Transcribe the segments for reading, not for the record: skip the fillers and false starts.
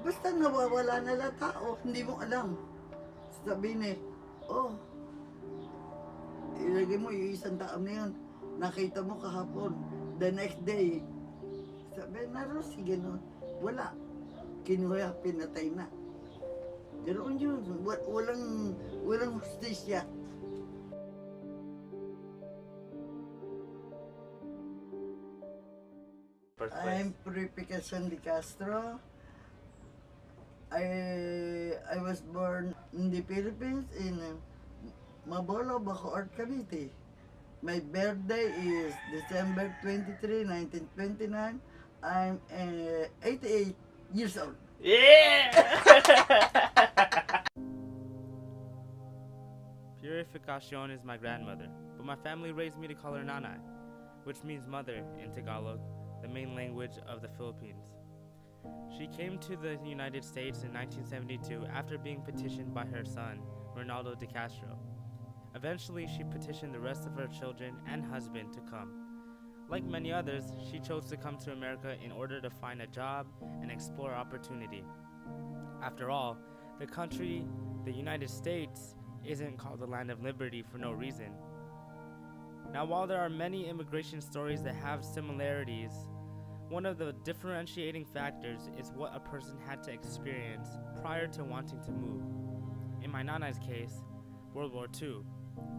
Basta nawawala na lang tao, hindi mo alam. Sabihin oh, ilagay mo yung isang tao na yun, nakita mo kahapon, the next day, sabi na si gano'n, wala. Kinuha, pinatay na. Ganoon yun, walang hustisya. I'm Purificacion De Castro. I was born in the Philippines in Mabolo, Bacoor, Cavite. My birthday is December 23, 1929. I'm 88 years old. Yeah! Purificacion is my grandmother, but my family raised me to call her Nanay, which means mother in Tagalog, the main language of the Philippines. She came to the United States in 1972 after being petitioned by her son, Ralph De Castro. Eventually, she petitioned the rest of her children and husband to come. Like many others, she chose to come to America in order to find a job and explore opportunity. After all, the country, the United States, isn't called the land of liberty for no reason. Now, while there are many immigration stories that have similarities, one of the differentiating factors is what a person had to experience prior to wanting to move. In my Nanay's case, World War II.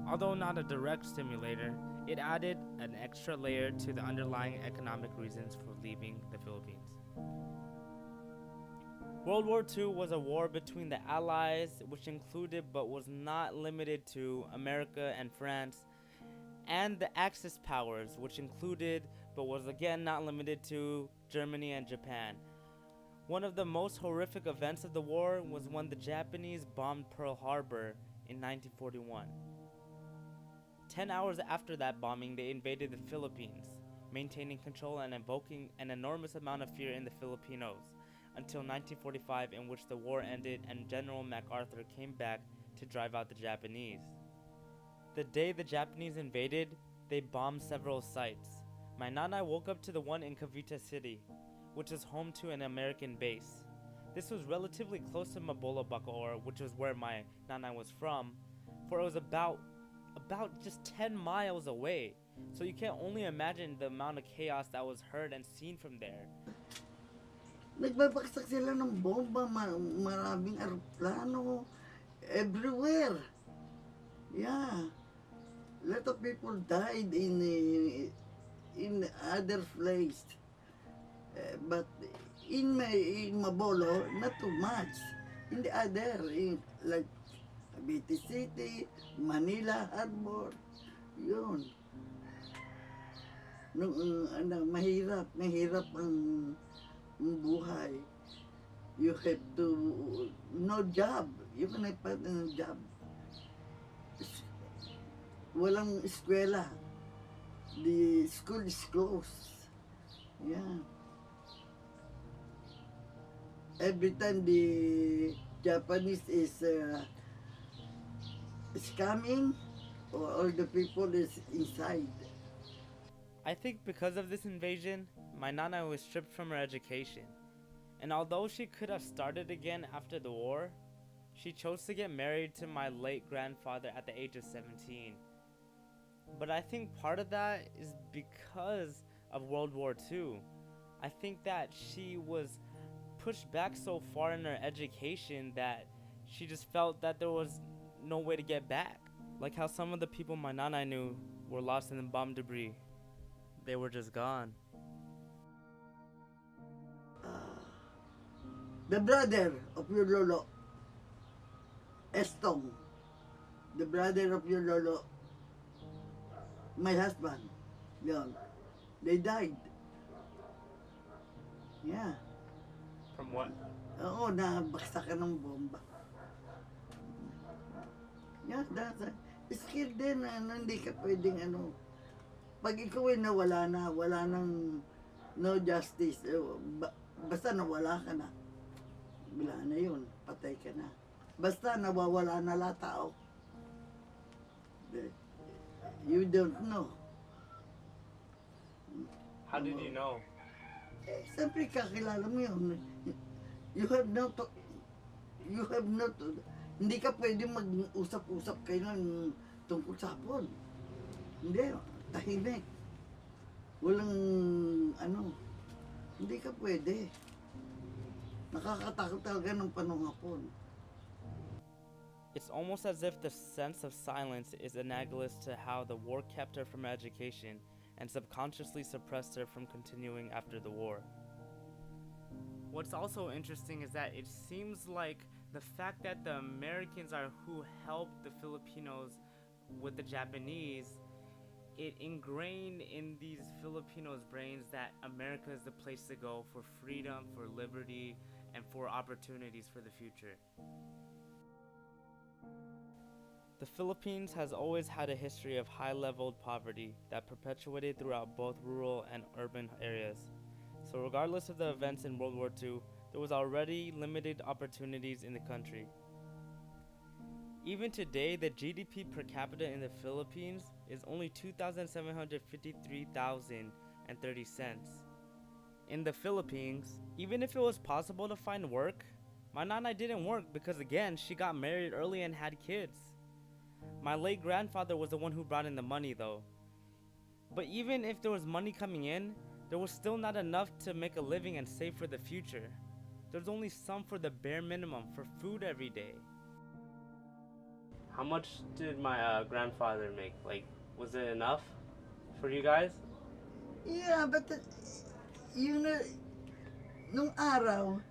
Although not a direct stimulator, it added an extra layer to the underlying economic reasons for leaving the Philippines. World War II was a war between the Allies, which included but was not limited to America and France, and the Axis powers, which included but was again not limited to Germany and Japan. One of the most horrific events of the war was when the Japanese bombed Pearl Harbor in 1941. 10 hours after that bombing, they invaded the Philippines, maintaining control and invoking an enormous amount of fear in the Filipinos, until 1945, in which the war ended and General MacArthur came back to drive out the Japanese. The day the Japanese invaded, they bombed several sites. My Nanay woke up to the one in Cavite City, which is home to an American base. This was relatively close to Mabolo, Bacoor, which was where my Nanay was from, for it was about just 10 miles away. So you can only imagine the amount of chaos that was heard and seen from there. Nagbabaksak sila ng bomba, maraming aeroplano, everywhere. Yeah. A lot of people died in other place. But in Mabolo, not too much. In the other, like Cavite City, Manila Harbor, yun. Mahirap ang buhay. You have to, no job. You can have no job. Walang eskwela. The school is closed. Yeah. Every time the Japanese is coming, or all the people is inside. I think because of this invasion, my Nana was stripped from her education. And although she could have started again after the war, she chose to get married to my late grandfather at the age of 17. But I think part of that is because of World War II. I think that she was pushed back so far in her education that she just felt that there was no way to get back. Like how some of the people my Nana knew were lost in the bomb debris. They were just gone. The brother of your lolo, Estong, the brother of your lolo, my husband, yun, they died. Yeah. From what? Oo, nabaksakan ng bomba. Yeah, that's skill din na hindi ka pwedeng pag ikaw ay nawala na, wala nang no justice, basta nawala ka na, wala na yun, patay ka na. Basta nawawala na lahat tao. You don't know. How did you know? Siyempre kakilala mo yun. You have no to, you have no to, hindi ka pwede mag-usap-usap kayo ng tungkol sa hapon. Hindi, tahimik. Walang, ano, hindi ka pwede. Nakakatakot talaga ng panong hapon. It's almost as if the sense of silence is analogous to how the war kept her from education and subconsciously suppressed her from continuing after the war. What's also interesting is that it seems like the fact that the Americans are who helped the Filipinos with the Japanese, it ingrained in these Filipinos' brains that America is the place to go for freedom, for liberty, and for opportunities for the future. The Philippines has always had a history of high-leveled poverty that perpetuated throughout both rural and urban areas. So regardless of the events in World War II, there was already limited opportunities in the country. Even today, the GDP per capita in the Philippines is only 2,753,030 cents. In the Philippines, even if it was possible to find work, my nanay didn't work because again, she got married early and had kids. My late grandfather was the one who brought in the money though. But even if there was money coming in, there was still not enough to make a living and save for the future. There's only some for the bare minimum for food every day. How much did my grandfather make? Like, was it enough for you guys? Yeah, but yun na, nung araw,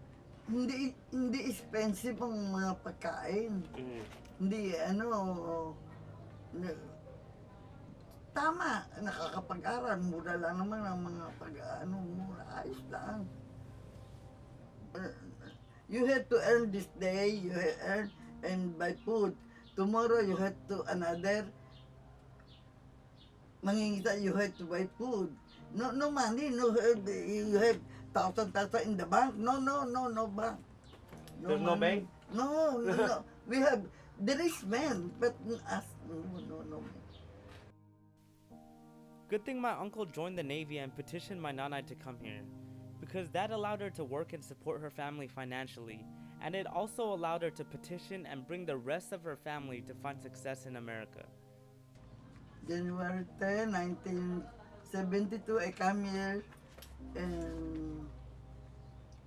hindi expensive ang mga pagkain. Hindi, tama, nakakapag-aral, mura lang naman ang mga mura, ayos lang. You have to earn this day, you have earn and buy food. Tomorrow you have to another, mangingita, you have to buy food. No money, you have thousand in the bank. No bank. There's no bank? No. We have, there is men, but us, no. Good thing my uncle joined the Navy and petitioned my nanay to come here, because that allowed her to work and support her family financially, and it also allowed her to petition and bring the rest of her family to find success in America. January 10, 1972, I come here, and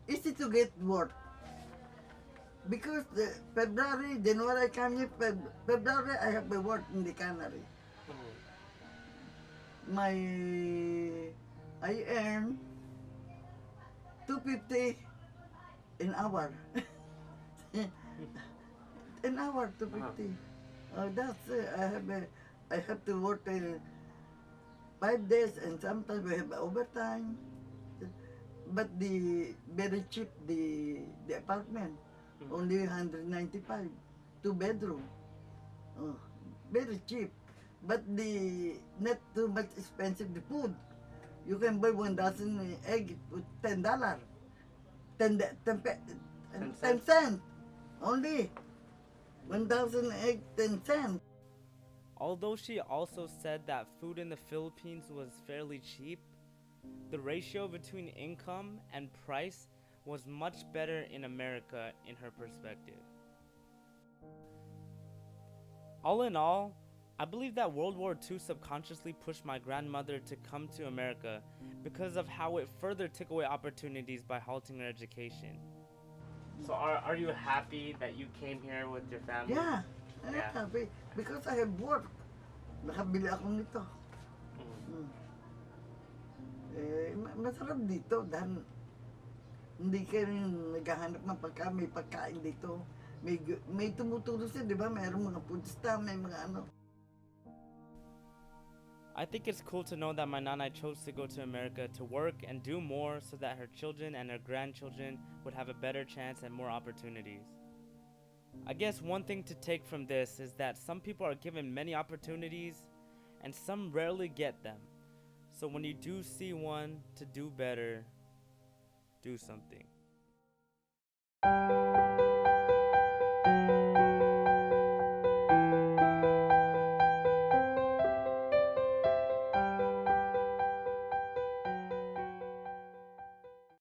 easy to get work. Because January I come here, February I have my work in the cannery. I earn $2.50 an hour. An hour, $2.50. That's I have to work 5 days, and sometimes we have overtime. But very cheap the apartment, only 195, 2 bedroom. Very cheap. But not too much expensive the food. You can buy 1 dozen egg with $10. 10 cents. Only 1,000 egg, 10 cents. Although she also said that food in the Philippines was fairly cheap, the ratio between income and price was much better in America in her perspective. All in all, I believe that World War II subconsciously pushed my grandmother to come to America because of how it further took away opportunities by halting her education. So are you happy that you came here with your family? Yeah, I'm happy because I have work. Nakabili ako nito. Masarap dito dahil hindi ka rin naghahanap ng pagkain, may pagkain dito. May tumutulong siya, di ba? Mayroong mga food stamp, may mga ano. I think it's cool to know that my nanay chose to go to America to work and do more so that her children and her grandchildren would have a better chance and more opportunities. I guess one thing to take from this is that some people are given many opportunities and some rarely get them. So when you do see one to do better, do something.